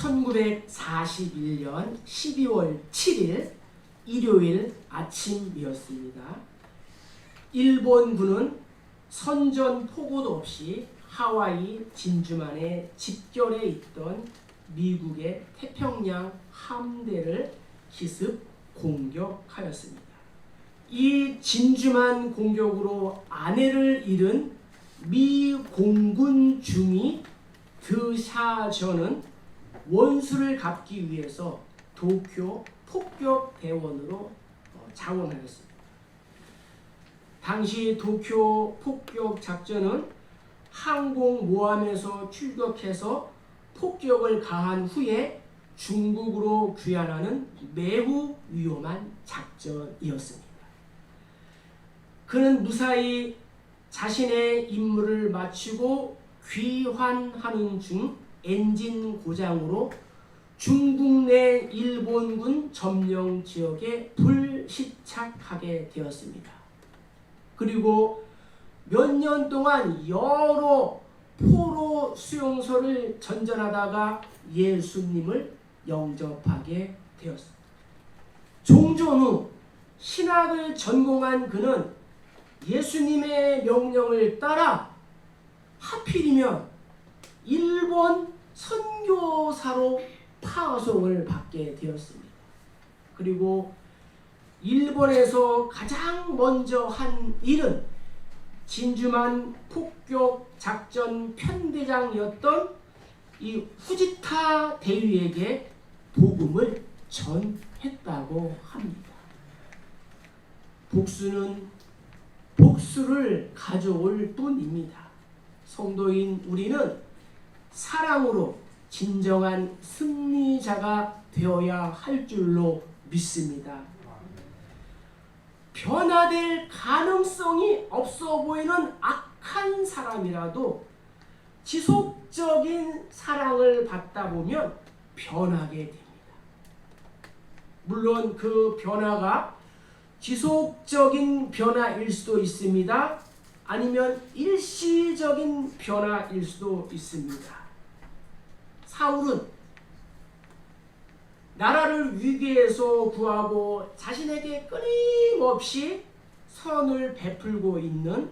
1941년 12월 7일 일요일 아침이었습니다. 일본군은 선전포고도 없이 하와이 진주만에 집결해 있던 미국의 태평양 함대를 기습 공격하였습니다. 이 진주만 공격으로 아내를 잃은 미 공군 중위 드샤저는 원수를 갚기 위해서 도쿄 폭격 대원으로 자원하였습니다. 당시 도쿄 폭격 작전은 항공모함에서 출격해서 폭격을 가한 후에 중국으로 귀환하는 매우 위험한 작전이었습니다. 그는 무사히 자신의 임무를 마치고 귀환하는 중 엔진 고장으로 중국 내 일본군 점령 지역에 불시착하게 되었습니다. 그리고 몇 년 동안 여러 포로 수용소를 전전하다가 예수님을 영접하게 되었습니다. 종전 후 신학을 전공한 그는 예수님의 명령을 따라 하필이면 일본 선교사로 파송을 받게 되었습니다. 그리고 일본에서 가장 먼저 한 일은 진주만 폭격 작전 편대장이었던 이 후지타 대위에게 복음을 전했다고 합니다. 복수는 복수를 가져올 뿐입니다. 성도인 우리는 사랑으로 진정한 승리자가 되어야 할 줄로 믿습니다. 변화될 가능성이 없어 보이는 악한 사람이라도 지속적인 사랑을 받다 보면 변하게 됩니다. 물론 그 변화가 지속적인 변화일 수도 있습니다. 아니면 일시적인 변화일 수도 있습니다. 사울은 나라를 위기에서 구하고 자신에게 끊임없이 선을 베풀고 있는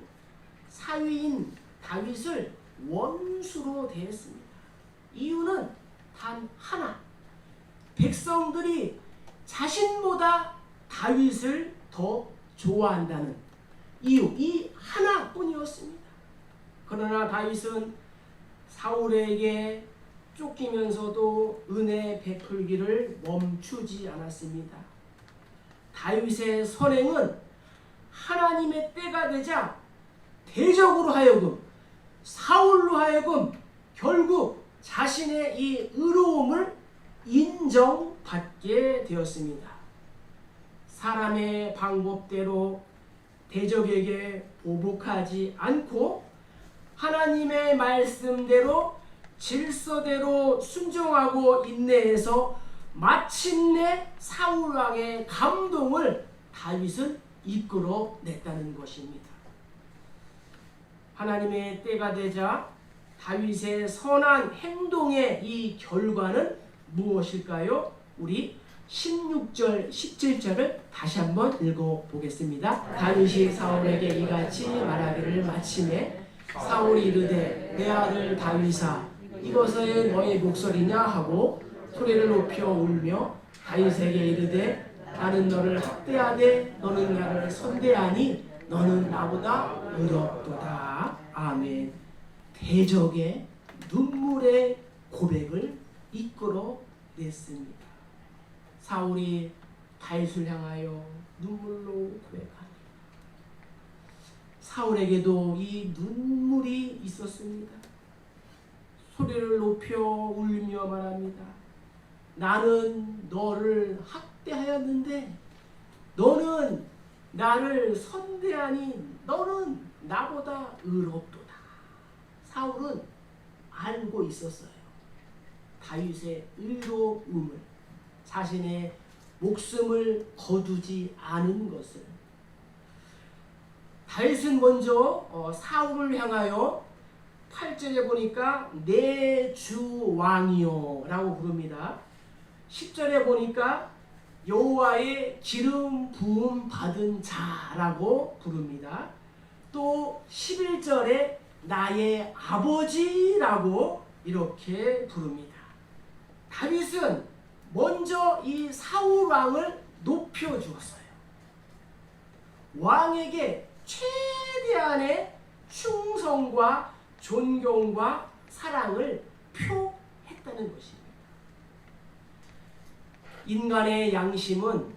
사위인 다윗을 원수로 대했습니다. 이유는 단 하나, 백성들이 자신보다 다윗을 더 좋아한다는 이유, 이 하나뿐이었습니다. 그러나 다윗은 사울에게 쫓기면서도 은혜 베풀기를 멈추지 않았습니다. 다윗의 선행은 하나님의 때가 되자 대적으로 하여금, 사울로 하여금 결국 자신의 이 의로움을 인정받게 되었습니다. 사람의 방법대로 대적에게 보복하지 않고 하나님의 말씀대로 질서대로 순종하고 인내해서 마침내 사울왕의 감동을 다윗은 이끌어냈다는 것입니다. 하나님의 때가 되자 다윗의 선한 행동의 이 결과는 무엇일까요? 우리 16절, 17절을 다시 한번 읽어보겠습니다. 다윗이 사울에게 이같이 말하기를 마침에 사울이 이르되 내 아들 다윗아 이것은 너의 목소리냐 하고 소리를 높여 울며 다윗에게 이르되 나는 너를 학대하되 너는 나를 선대하니 너는 나보다 의롭도다. 아멘. 대적의 눈물의 고백을 이끌어냈습니다. 사울이 다윗을 향하여 눈물로 고백합니다. 사울에게도 이 눈물이 있었습니다. 소리를 높여 울며 말합니다. 나는 너를 학대하였는데 너는 나를 선대하니 너는 나보다 의롭도다. 사울은 알고 있었어요. 다윗의 의로움을, 자신의 목숨을 거두지 않은 것을. 다윗은 먼저 사울을 향하여 8절에 보니까 내 주 왕이요 라고 부릅니다. 10절에 보니까 여호와의 기름 부음 받은 자라고 부릅니다. 또 11절에 나의 아버지라고 이렇게 부릅니다. 다윗은 먼저 이 사울 왕을 높여주었어요. 왕에게 최대한의 충성과 존경과 사랑을 표했다는 것입니다. 인간의 양심은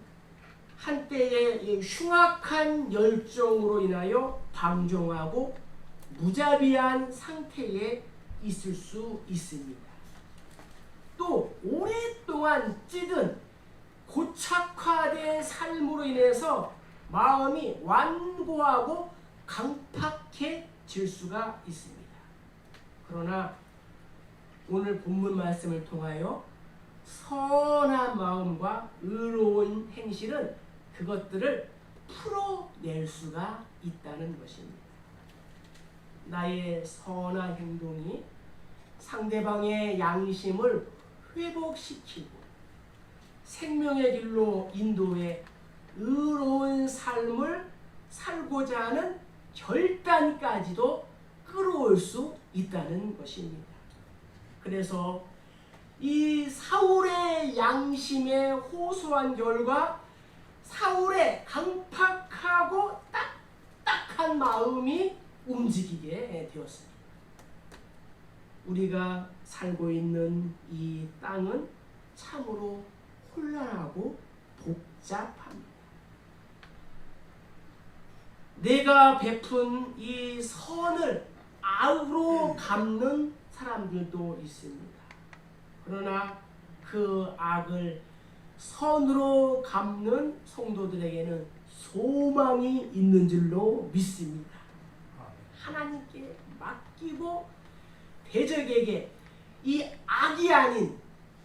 한때의 흉악한 열정으로 인하여 방종하고 무자비한 상태에 있을 수 있습니다. 또 오랫동안 찌든 고착화된 삶으로 인해서 마음이 완고하고 강팍해질 수가 있습니다. 그러나 오늘 본문 말씀을 통하여 선한 마음과 의로운 행실은 그것들을 풀어낼 수가 있다는 것입니다. 나의 선한 행동이 상대방의 양심을 회복시키고 생명의 길로 인도해 의로운 삶을 살고자 하는 결단까지도 끌어올 수 있다는 것입니다. 그래서 이 사울의 양심에 호소한 결과 사울의 강팍하고 딱딱한 마음이 움직이게 되었습니다. 우리가 살고 있는 이 땅은 참으로 혼란하고 복잡합니다. 내가 베푼 이 선을 악으로 갚는 사람들도 있습니다. 그러나 그 악을 선으로 갚는 성도들에게는 소망이 있는 줄로 믿습니다. 하나님께 맡기고 대적에게 이 악이 아닌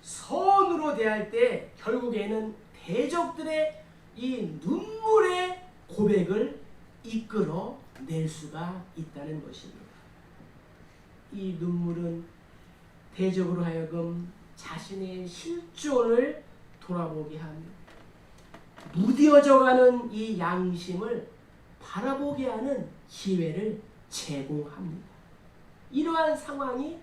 선으로 대할 때 결국에는 대적들의 이 눈물의 고백을 이끌어낼 수가 있다는 것입니다. 이 눈물은 대적으로 하여금 자신의 실존을 돌아보게 합니다. 무뎌져가는 이 양심을 바라보게 하는 기회를 제공합니다. 이러한 상황이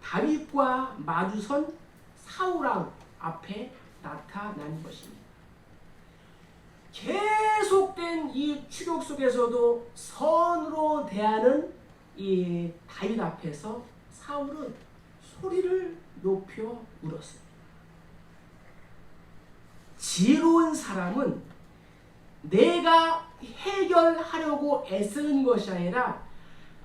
다윗과 마주선 사울왕 앞에 나타난 것입니다. 계속된 이 추격 속에서도 선으로 대하는 이 다윗 앞에서 사울은 소리를 높여 울었습니다. 지혜로운 사람은 내가 해결하려고 애쓰는 것이 아니라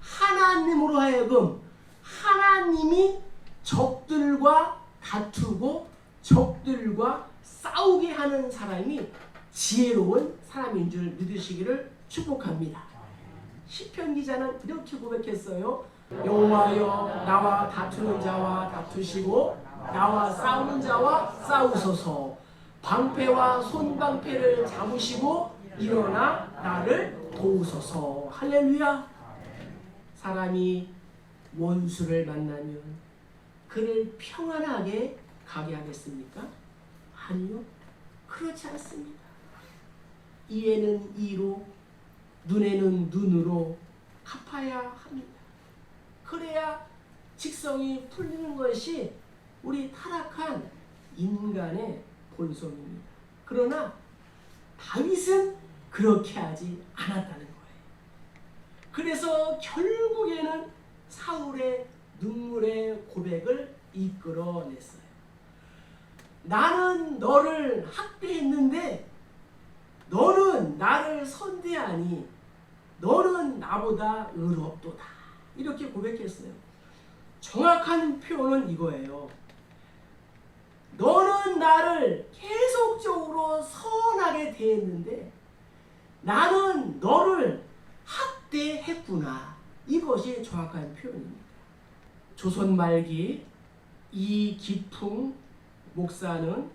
하나님으로 하여금 하나님이 적들과 다투고 적들과 싸우게 하는 사람이 지혜로운 사람인 줄 믿으시기를 축복합니다. 시편 기자는 이렇게 고백했어요. 여호와여 나와 다투는 자와 다투시고 나와 싸우는 자와 싸우소서. 방패와 손방패를 잡으시고 일어나 나를 도우소서. 할렐루야. 사람이 원수를 만나면 그를 평안하게 가게 하겠습니까? 아니요. 그렇지 않습니다. 이에는 이로 눈에는 눈으로 갚아야 합니다. 그래야 직성이 풀리는 것이 우리 타락한 인간의 본성입니다. 그러나 다윗은 그렇게 하지 않았다는 거예요. 그래서 결국에는 사울의 눈물의 고백을 이끌어냈어요. 나는 너를 학대했는데 너는 나를 선대하니 너는 나보다 의롭도다. 이렇게 고백했어요. 정확한 표현은 이거예요. 너는 나를 계속적으로 선하게 대했는데 나는 너를 학대했구나. 이것이 정확한 표현입니다. 조선 말기 이기풍 목사는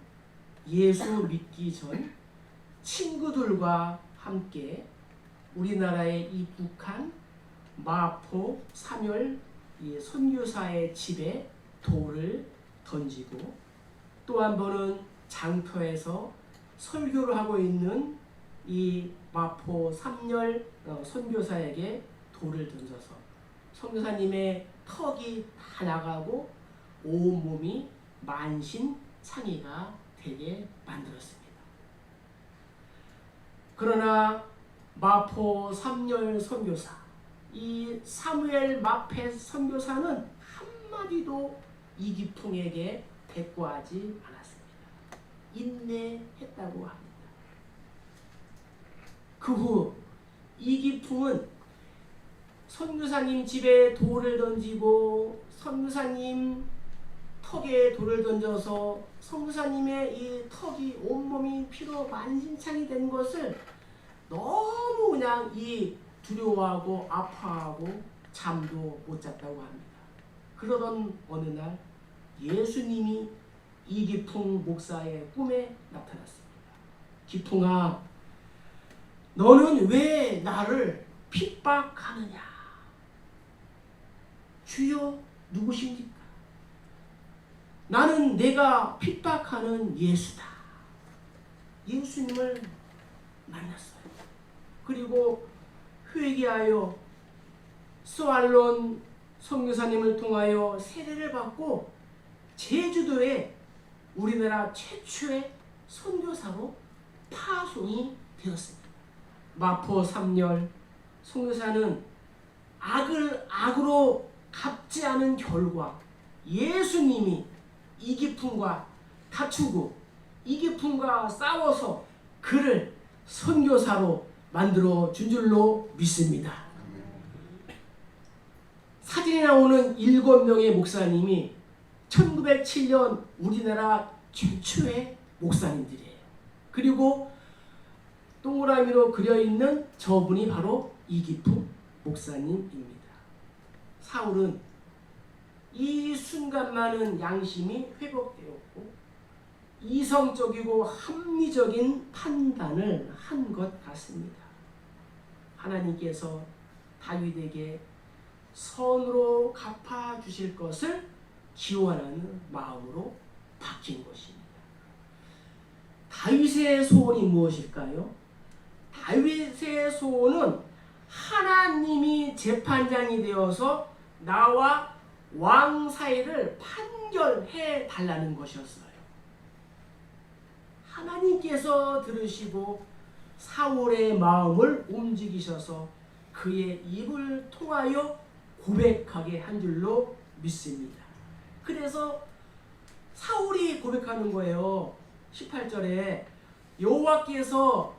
예수 믿기 전 친구들과 함께 우리나라의 이 북한, 마포, 삼열 이 선교사의 집에 돌을 던지고, 또 한 번은 장터에서 설교를 하고 있는 이 마포 3열 선교사에게 돌을 던져서 선교사님의 턱이 다 나가고 온몸이 만신창이가 되게 만들었습니다. 그러나 마포 3열 선교사, 이 사무엘 마펫 선교사는 한마디도 이기풍에게 대꾸하지 않았습니다. 인내했다고 합니다. 그 후 이기풍은 선교사님 집에 돌을 던지고 선교사님 턱에 돌을 던져서 선교사님의 이 턱이 온몸이 피로 만신창이 된 것을 너무 그냥 두려워하고 아파하고 잠도 못 잤다고 합니다. 그러던 어느 날 예수님이 이기풍 목사의 꿈에 나타났습니다. 기풍아, 너는 왜 나를 핍박하느냐? 주여, 누구십니까? 나는 내가 핍박하는 예수다. 예수님을 만났어요. 그리고 회개하여 스왈론 선교사님을 통하여 세례를 받고 제주도에 우리나라 최초의 선교사로 파송이 되었습니다. 마포 3열 선교사는 악을 악으로 갚지 않은 결과 예수님이 이기풍과 다투고 이기풍과 싸워서 그를 선교사로 만들어 준 줄로 믿습니다. 사진에 나오는 7명의 목사님이 1907년 우리나라 최초의 목사님들이에요. 그리고 동그라미로 그려있는 저분이 바로 이기풍 목사님입니다. 사울은 이 순간만은 양심이 회복되었고 이성적이고 합리적인 판단을 한 것 같습니다. 하나님께서 다윗에게 선으로 갚아주실 것을 기원하는 마음으로 바뀐 것입니다. 다윗의 소원이 무엇일까요? 다윗의 소원은 하나님이 재판장이 되어서 나와 왕 사이를 판결해 달라는 것이었어요. 하나님께서 들으시고 사울의 마음을 움직이셔서 그의 입을 통하여 고백하게 한 줄로 믿습니다. 그래서 사울이 고백하는 거예요. 18절에 여호와께서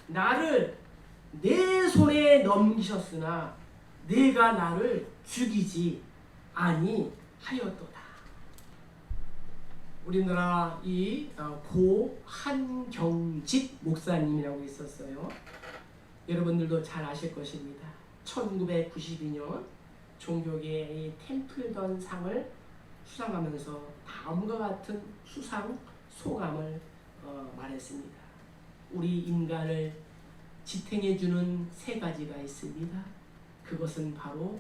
나를 내 손에 넘기셨으나 내가 나를 죽이지 아니하였도다. 우리나라 고 한경직 목사님이라고 있었어요. 여러분들도 잘 아실 것입니다. 1992년 종교계의 템플던 상을 수상하면서 다음과 같은 수상 소감을 말했습니다. 우리 인간을 지탱해주는 3가지가 있습니다. 그것은 바로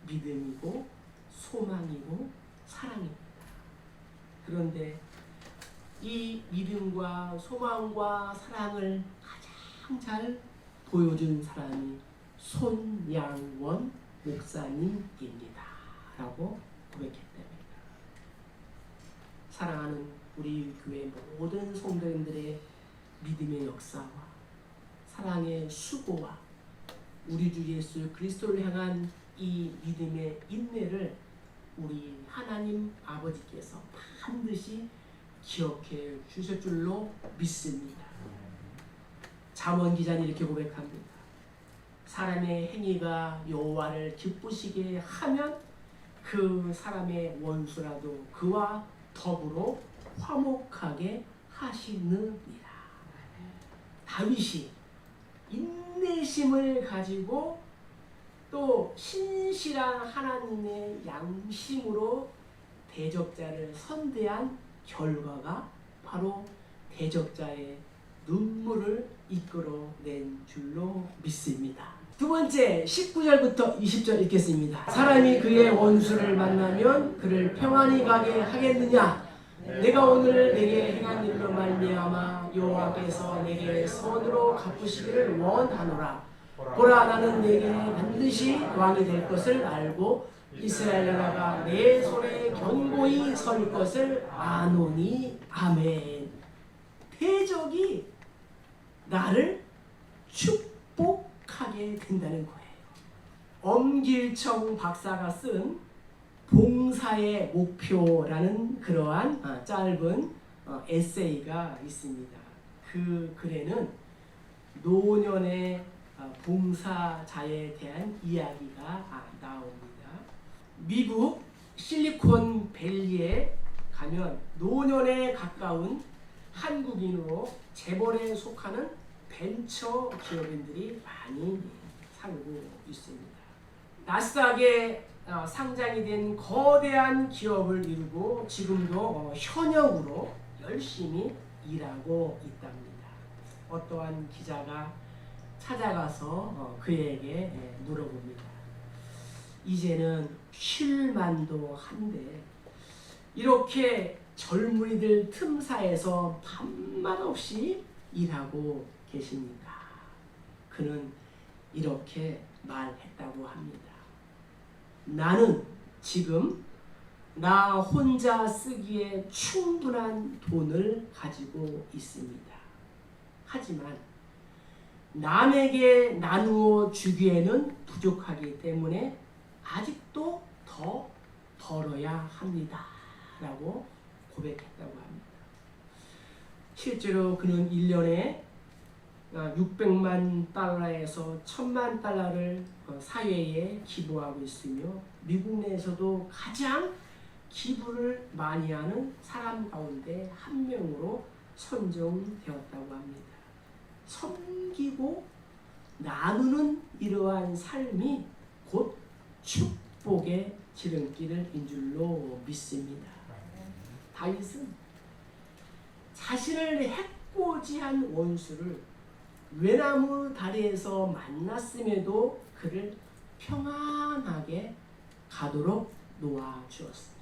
믿음이고 소망이고 사랑입니다. 그런데 이 믿음과 소망과 사랑을 가장 잘 보여준 사람이 손양원 목사님입니다. 라고 고백했답니다. 사랑하는 우리 교회 모든 성도님들의 믿음의 역사와 사랑의 수고와 우리 주 예수 그리스도를 향한 이 믿음의 인내를 우리 하나님 아버지께서 반드시 기억해 주실 줄로 믿습니다. 잠언 기자는 이렇게 고백합니다. 사람의 행위가 여호와를 기쁘시게 하면 그 사람의 원수라도 그와 더불어 화목하게 하시느니라. 다윗이 인내심을 가지고 또 신실한 하나님의 양심으로 대적자를 선대한 결과가 바로 대적자의 눈물을 이끌어낸 줄로 믿습니다. 두 번째 19절부터 20절 읽겠습니다. 사람이 그의 원수를 만나면 그를 평안히 가게 하겠느냐? 내가 오늘 내게 행한 일로 말미암아 여호와께서 내게 선으로 갚으시기를 원하노라. 보라, 나는 내게 반드시 왕이 될 것을 알고 이스라엘 나라가 내 손에 견고히 설 것을 아노니. 아멘. 대적이 나를 축복하게 된다는 거예요. 엄길청 박사가 쓴 봉사의 목표라는 그러한 짧은 에세이가 있습니다. 그 글에는 노년의 봉사자에 대한 이야기가 나옵니다. 미국 실리콘밸리에 가면 노년에 가까운 한국인으로 재벌에 속하는 벤처 기업인들이 많이 살고 있습니다. 나스닥에 상장이 된 거대한 기업을 이루고 지금도 현역으로 열심히 일하고 있답니다. 어떠한 기자가 찾아가서 그에게 물어봅니다. 이제는 쉴만도 한데 이렇게 젊은이들 틈사에서 밤낮 없이 일하고 계십니까? 그는 이렇게 말했다고 합니다. 나는 지금 나 혼자 쓰기에 충분한 돈을 가지고 있습니다. 하지만 남에게 나누어 주기에는 부족하기 때문에 아직도 더 벌어야 합니다. 라고 고백했다고 합니다. 실제로 그는 1년에 600만 달러에서 1000만 달러를 사회에 기부하고 있으며 미국 내에서도 가장 기부를 많이 하는 사람 가운데 한 명으로 선정되었다고 합니다. 섬기고 나누는 이러한 삶이 곧 축복의 지름길인 줄로 믿습니다. 다윗은 자신을 해코지한 원수를 외나무 다리에서 만났음에도 그를 평안하게 가도록 놓아주었습니다.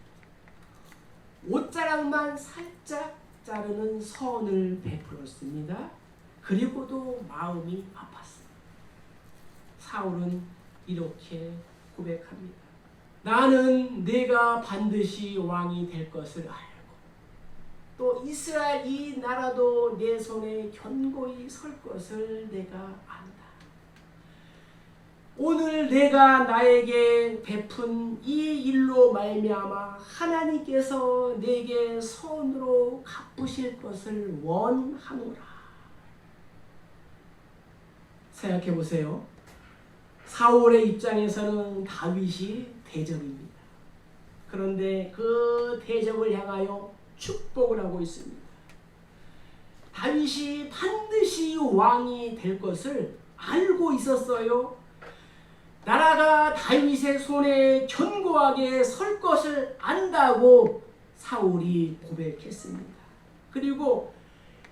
옷자락만 살짝 자르는 선을 베풀었습니다. 그리고도 마음이 아팠습니다. 사울은 이렇게 고백합니다. 나는 내가 반드시 왕이 될 것을 알고 또 이스라엘 이 나라도 내 손에 견고히 설 것을 내가 안다. 오늘 내가 나에게 베푼 이 일로 말미암아 하나님께서 내게 선으로 갚으실 것을 원하노라. 생각해 보세요. 사울의 입장에서는 다윗이 대적입니다. 그런데 그 대적을 향하여 축복을 하고 있습니다. 다윗이 반드시 왕이 될 것을 알고 있었어요. 나라가 다윗의 손에 견고하게 설 것을 안다고 사울이 고백했습니다. 그리고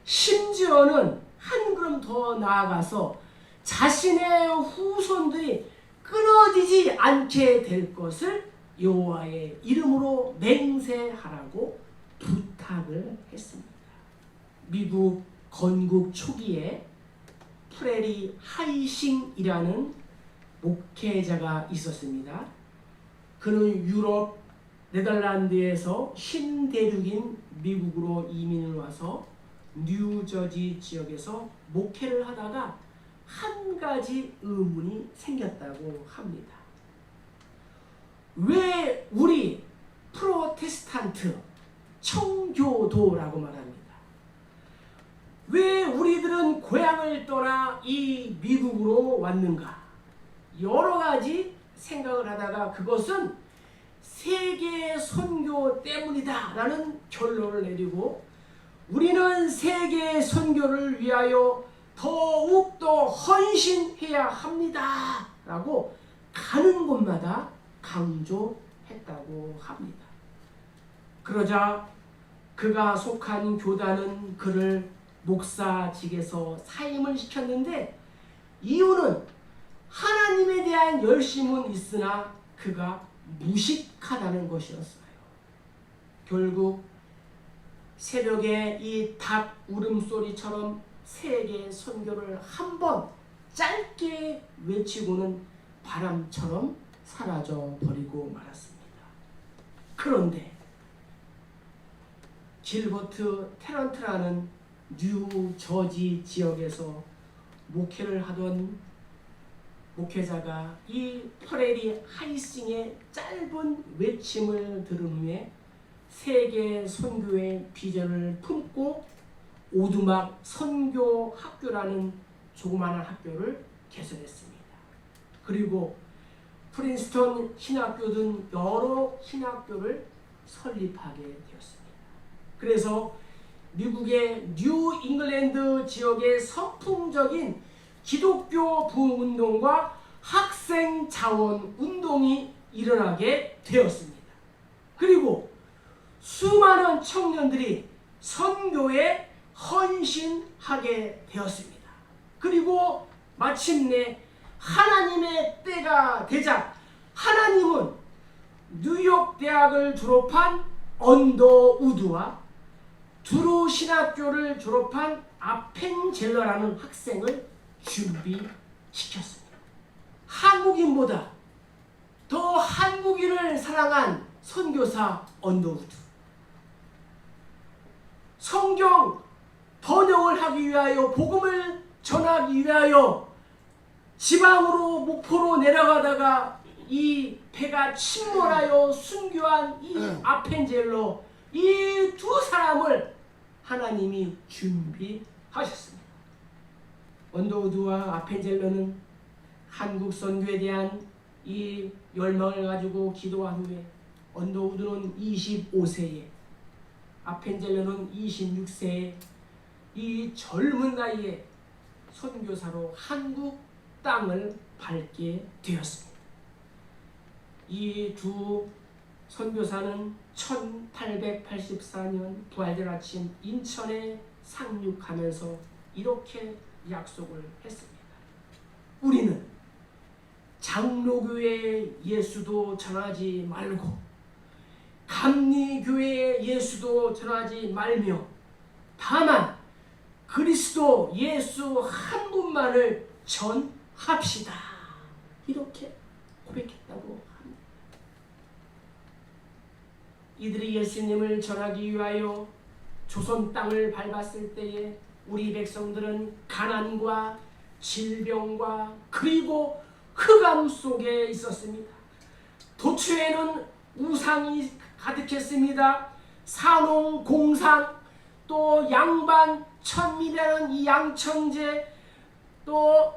심지어는 한 걸음 더 나아가서 자신의 후손들이 끊어지지 않게 될 것을 여호와의 이름으로 맹세하라고 부탁을 했습니다. 미국 건국 초기에 프레리 하이싱이라는 목회자가 있었습니다. 그는 유럽 네덜란드에서 신대륙인 미국으로 이민을 와서 뉴저지 지역에서 목회를 하다가 한 가지 의문이 생겼다고 합니다. 왜 우리 프로테스탄트 청교도라고 말합니다. 왜 우리들은 고향을 떠나 이 미국으로 왔는가? 여러 가지 생각을 하다가 그것은 세계 선교 때문이다 라는 결론을 내리고 우리는 세계 선교를 위하여 더욱더 헌신해야 합니다 라고 가는 곳마다 강조했다고 합니다. 그러자 그가 속한 교단은 그를 목사직에서 사임을 시켰는데 이유는 하나님에 대한 열심은 있으나 그가 무식하다는 것이었어요. 결국 새벽에 이 닭 울음소리처럼 세계 선교를 한 번 짧게 외치고는 바람처럼 사라져 버리고 말았습니다. 그런데 길버트 테런트라는 뉴저지 지역에서 목회를 하던 목회자가 이 퍼레리 하이싱의 짧은 외침을 들은 후에 세계 선교의 비전을 품고 오두막 선교 학교라는 조그마한 학교를 개설했습니다. 그리고 프린스턴 신학교 등 여러 신학교를 설립하게 되었습니다. 그래서 미국의 뉴 잉글랜드 지역의 선풍적인 기독교 부흥운동과 학생 자원 운동이 일어나게 되었습니다. 그리고 수많은 청년들이 선교에 헌신하게 되었습니다. 그리고 마침내 하나님의 때가 되자 하나님은 뉴욕 대학을 졸업한 언더우드와 두루 신학교를 졸업한 아펜젤러라는 학생을 준비시켰습니다. 한국인보다 더 한국인을 사랑한 선교사 언더우드, 성경 번역을 하기 위하여 복음을 전하기 위하여 지방으로 목포로 내려가다가 이 배가 침몰하여 순교한 이 아펜젤러, 이 두 사람을 하나님이 준비하셨습니다. 언더우드와 아펜젤러는 한국 선교에 대한 이 열망을 가지고 기도한 후에 언더우드는 25세에 아펜젤러는 26세에 이 젊은 나이에 선교사로 한국 땅을 밟게 되었습니다. 이 두 선교사는 1884년 부활절 아침 인천에 상륙하면서 이렇게 약속을 했습니다. 우리는 장로교회의 예수도 전하지 말고 감리교회의 예수도 전하지 말며 다만 그리스도 예수 한 분만을 전합시다. 이렇게 고백했다고 합니다. 이들이 예수님을 전하기 위하여 조선 땅을 밟았을 때에 우리 백성들은 가난과 질병과 그리고 흑암 속에 있었습니다. 도처에는 우상이 가득했습니다. 산홍, 공상, 또 양반, 천미라는 이 양천제, 또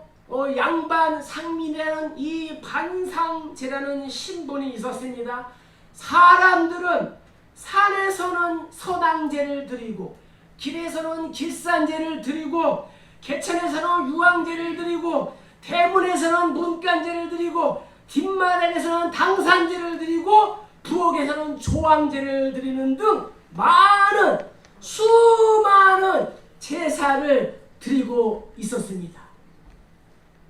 양반, 상미라는 이 반상제라는 신분이 있었습니다. 사람들은 산에서는 서당제를 드리고 길에서는 길산제를 드리고 개천에서는 유황제를 드리고 대문에서는 문간제를 드리고 뒷마당에서는 당산제를 드리고 부엌에서는 조항제를 드리는 등 수많은 제사를 드리고 있었습니다.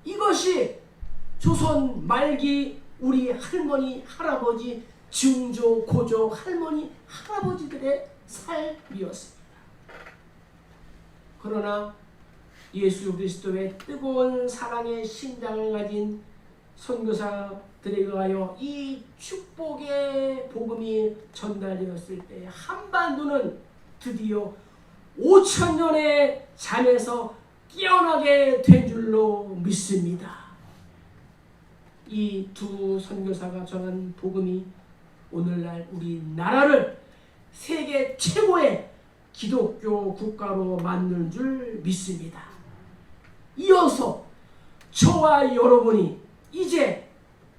이것이 조선 말기 우리 할머니, 할아버지, 증조, 고조, 할머니, 할아버지들의 삶이었습니다. 그러나 예수 그리스도의 뜨거운 사랑의 심장을 가진 선교사들에 의하여 이 축복의 복음이 전달되었을 때 한반도는 드디어 5,000년의 잠에서 깨어나게 된 줄로 믿습니다. 이 두 선교사가 전한 복음이 오늘날 우리나라를 세계 최고의 기독교 국가로 만들 줄 믿습니다. 이어서 저와 여러분이 이제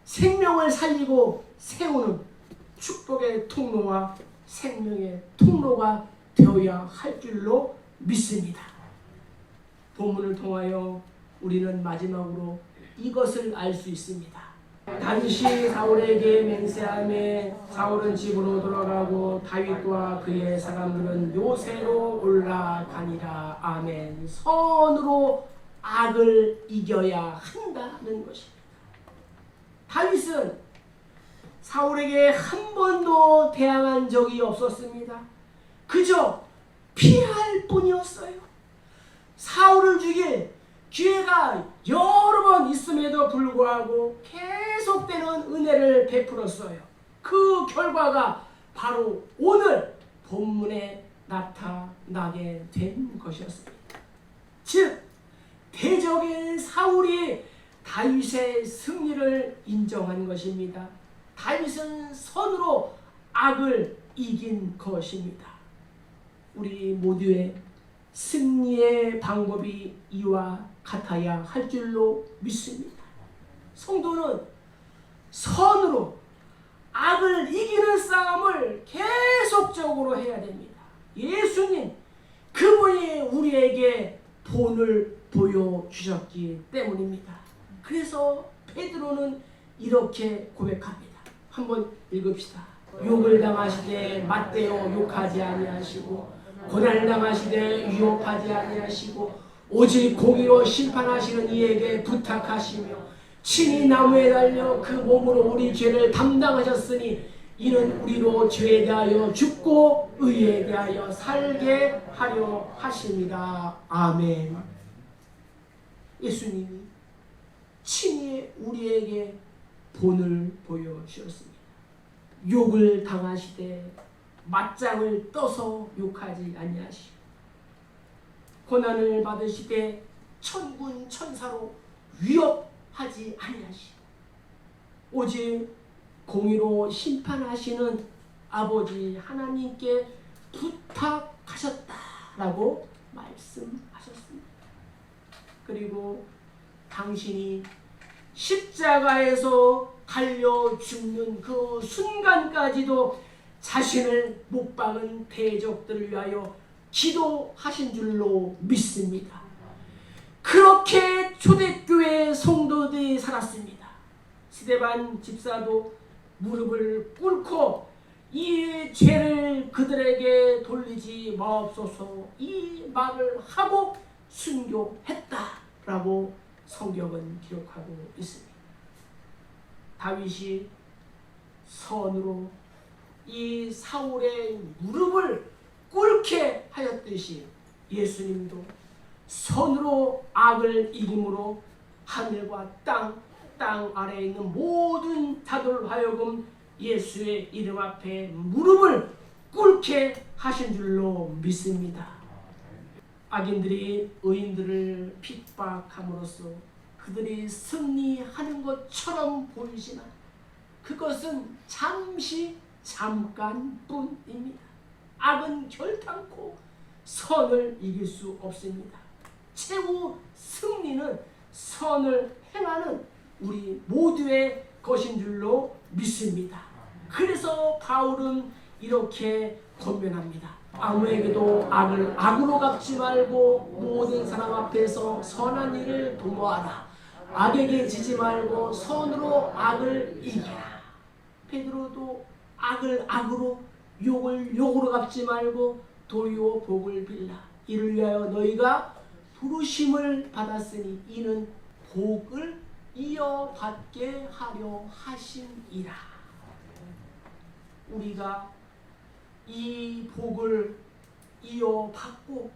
생명을 살리고 세우는 축복의 통로와 생명의 통로가 되어야 할 줄로 믿습니다. 본문을 통하여 우리는 마지막으로 이것을 알 수 있습니다. 당시 사울에게 맹세하며 사울은 집으로 돌아가고 다윗과 그의 사람들은 요새로 올라가니라. 아멘. 선으로 악을 이겨야 한다는 것입니다. 다윗은 사울에게 한 번도 대항한 적이 없었습니다. 그저 피할 뿐이었어요. 사울을 죽일 기회가 여러 번 있음에도 불구하고 계속되는 은혜를 베풀었어요. 그 결과가 바로 오늘 본문에 나타나게 된 것이었습니다. 즉 대적인 사울이 다윗의 승리를 인정한 것입니다. 다윗은 선으로 악을 이긴 것입니다. 우리 모두의 승리의 방법이 이와 같아야 할 줄로 믿습니다. 성도는 선으로 악을 이기는 싸움을 계속적으로 해야 됩니다. 예수님 그분이 우리에게 본을 보여주셨기 때문입니다. 그래서 베드로는 이렇게 고백합니다. 한번 읽읍시다. 욕을 당하시되 맞대어 욕하지 아니하시고 고난을 당하시되 위협하지 아니하시고 오직 공의로 심판하시는 이에게 부탁하시며 친히 나무에 달려 그 몸으로 우리 죄를 담당하셨으니 이는 우리로 죄에 대하여 죽고 의에 대하여 살게 하려 하심이라. 아멘. 예수님이 친히 우리에게 본을 보여주셨습니다. 욕을 당하시되 맞짱을 떠서 욕하지 아니하시고 고난을 받으시되 천군 천사로 위협하지 아니하시고 오직 공의로 심판하시는 아버지 하나님께 부탁하셨다라고 말씀하셨습니다. 그리고 당신이 십자가에서 달려 죽는 그 순간까지도 자신을 못 박은 대적들을 위하여 기도하신 줄로 믿습니다. 그렇게 초대교회 성도들이 살았습니다. 스데반 집사도 무릎을 꿇고 이 죄를 그들에게 돌리지 마옵소서 이 말을 하고 순교했다라고 성경은 기록하고 있습니다. 다윗이 선으로 이 사울의 무릎을 꿇게 하였듯이 예수님도 선으로 악을 이김으로 하늘과 땅 아래에 있는 모든 자들 하여금 예수의 이름 앞에 무릎을 꿇게 하신 줄로 믿습니다. 악인들이 의인들을 핍박함으로써 그들이 승리하는 것처럼 보이지만 그것은 잠깐뿐입니다. 악은 결단코 선을 이길 수 없습니다. 최후 승리는 선을 행하는 우리 모두의 것인 줄로 믿습니다. 그래서 바울은 이렇게 권면합니다. 아무에게도 악을 악으로 갚지 말고 모든 사람 앞에서 선한 일을 도모하라. 악에게 지지 말고 선으로 악을 이기라. 베드로도 악을 악으로 욕을 욕으로 갚지 말고 도리어 복을 빌라. 이를 위하여 너희가 부르심을 받았으니 이는 복을 이어받게 하려 하심이라. 우리가 이 복을 이어받고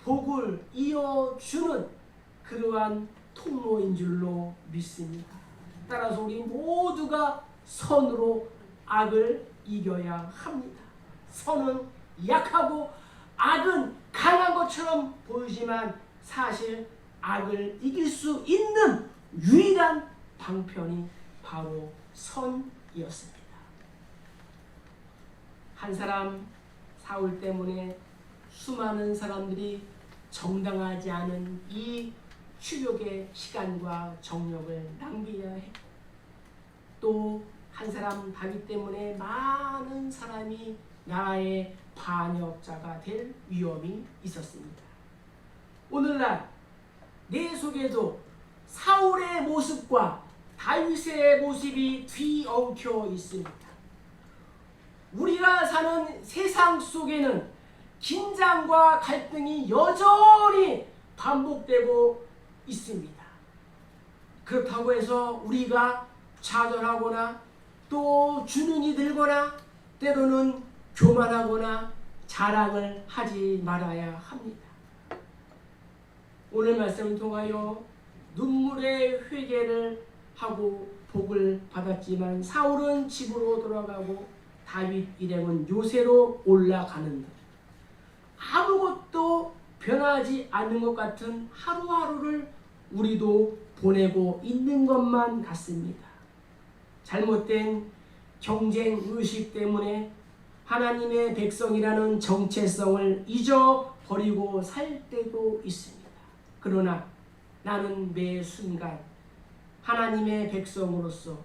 복을 이어주는 그러한 통로인 줄로 믿습니다. 따라서 우리 모두가 선으로 악을 이겨야 합니다. 선은 약하고 악은 강한 것처럼 보이지만 사실 악을 이길 수 있는 유일한 방편이 바로 선이었습니다. 한 사람 사울 때문에 수많은 사람들이 정당하지 않은 이 추격의 시간과 정력을 낭비해야 했고 또 한 사람 다윗 때문에 많은 사람이 나라의 반역자가 될 위험이 있었습니다. 오늘날 내 속에도 사울의 모습과 다윗의 모습이 뒤엉켜 있습니다. 우리가 사는 세상 속에는 긴장과 갈등이 여전히 반복되고 있습니다. 그렇다고 해서 우리가 좌절하거나 또 주눅이 들거나 때로는 교만하거나 자랑을 하지 말아야 합니다. 오늘 말씀을 통하여 눈물의 회개를 하고 복을 받았지만 사울은 집으로 돌아가고 다윗 일행은 요새로 올라가는데 아무것도 변하지 않는 것 같은 하루하루를 우리도 보내고 있는 것만 같습니다. 잘못된 경쟁 의식 때문에 하나님의 백성이라는 정체성을 잊어버리고 살 때도 있습니다. 그러나 나는 매 순간 하나님의 백성으로서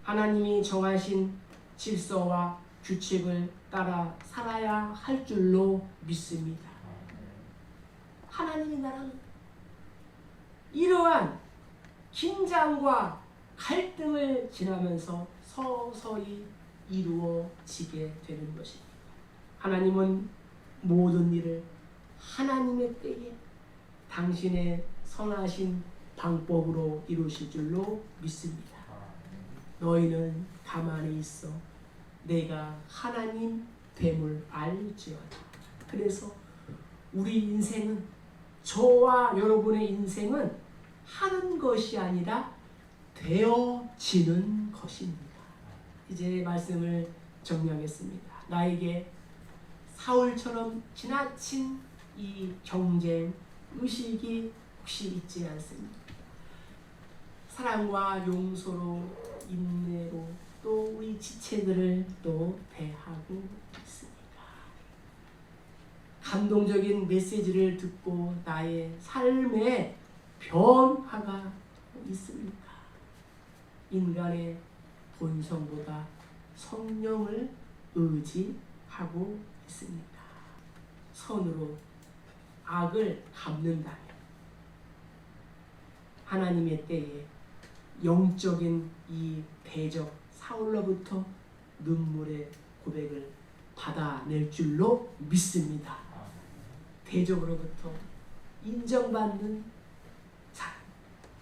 하나님이 정하신 질서와 규칙을 따라 살아야 할 줄로 믿습니다. 하나님이 나는 이러한 긴장과 갈등을 지나면서 서서히 이루어지게 되는 것입니다. 하나님은 모든 일을 하나님의 때에 당신의 선하신 방법으로 이루실 줄로 믿습니다. 너희는 가만히 있어 내가 하나님 됨을 알지어다. 그래서 우리 인생은, 저와 여러분의 인생은 하는 것이 아니라 되어지는 것입니다. 이제 말씀을 정리하겠습니다. 나에게 사울처럼 지나친 이 경쟁 의식이 혹시 있지 않습니까? 사랑과 용서로, 인내로 또 우리 지체들을 또 대하고 있습니다. 감동적인 메시지를 듣고 나의 삶에 변화가 있습니까? 인간의 본성보다 성령을 의지하고 있습니까? 선으로 악을 갚는다면 하나님의 때에 영적인 이 대적 사울로부터 눈물의 고백을 받아낼 줄로 믿습니다. 대적으로부터 인정받는 사람,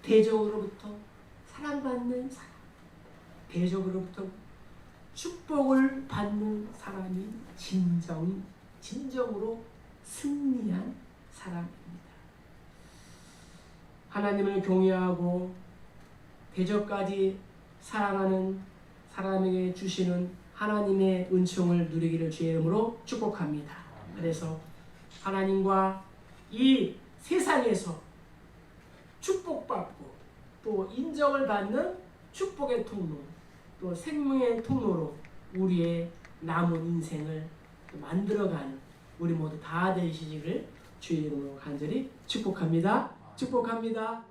대적으로부터 사랑받는 사람, 대적으로부터 축복을 받는 사람이 진정으로 승리한 사람입니다. 하나님을 경외하고 대적까지 사랑하는 사람에게 주시는 하나님의 은총을 누리기를 주의 이름으로 축복합니다. 그래서 하나님과 이 세상에서 축복받고 또 인정을 받는 축복의 통로, 또 생명의 통로로 우리의 남은 인생을 만들어가는 우리 모두 다 되시기를 주의 이름으로 간절히 축복합니다. 축복합니다.